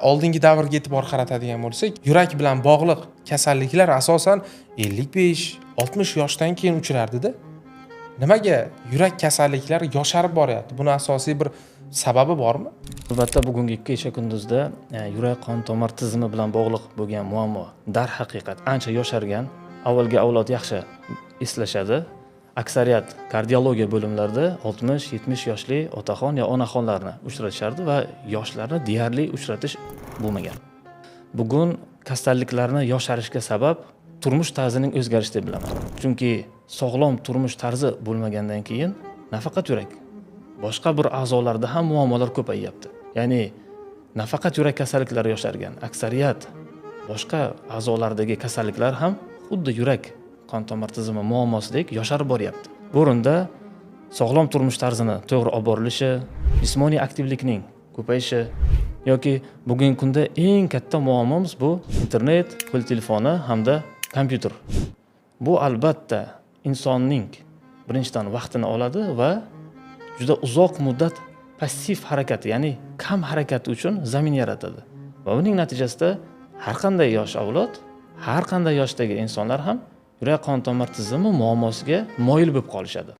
oldingi davrga e'tibor qaratadigan bo'lsak, yurak bilan bog'liq kasalliklar asosan 55-60 yoshdan keyin uchrardida. Nimaga yurak kasalliklari yosharib boryapti? Buni asosiy bir sababi bormi? Albatta, bugungi kecha kunduzda yurak qon tomir tizimi bilan bog'liq bo'lgan muammo darhaqiqat ancha yoshargan. Avvalgi avlod yaxshi eslashadi. Aksariyat kardiologiya bo'limlarida 60-70 yoshli otaxon yo onaxonlarni uchratishardi va yoshlarni deyarli uchratish bo'lmagan. Bugun kasalliklarni yosharishga sabab turmush tarzining o'zgarishi deb bilaman. Chunki sog'lom turmush tarzi bo'lmagandan keyin nafaqat yurak, boshqa bir a'zolarda ham muammolar ko'payyapti. Ya'ni nafaqat yurak kasalliklari yoshargan, aksariyat boshqa a'zolardagi kasalliklar ham xuddi yurak qon tomir tizimi muammosidek yosharib boryapti. Bu o'rinda sog'lom turmush tarzini to'g'ri olib borilishi, jismoniy aktivlikning ko'payishi yoki bugungi kunda eng katta muammomiz bu internet, qo'l telefoni hamda kompyuter. Bu albatta insonning birinchidan vaqtini oladi va juda uzoq muddat passiv harakati, ya'ni kam harakati uchun zamin yaratadi. Va buning natijasida har qanday yosh avlod, har qanday yoshdagi insonlar ham yurak qon tomir tizimi muammosiga moyil bo'lib qolishadi.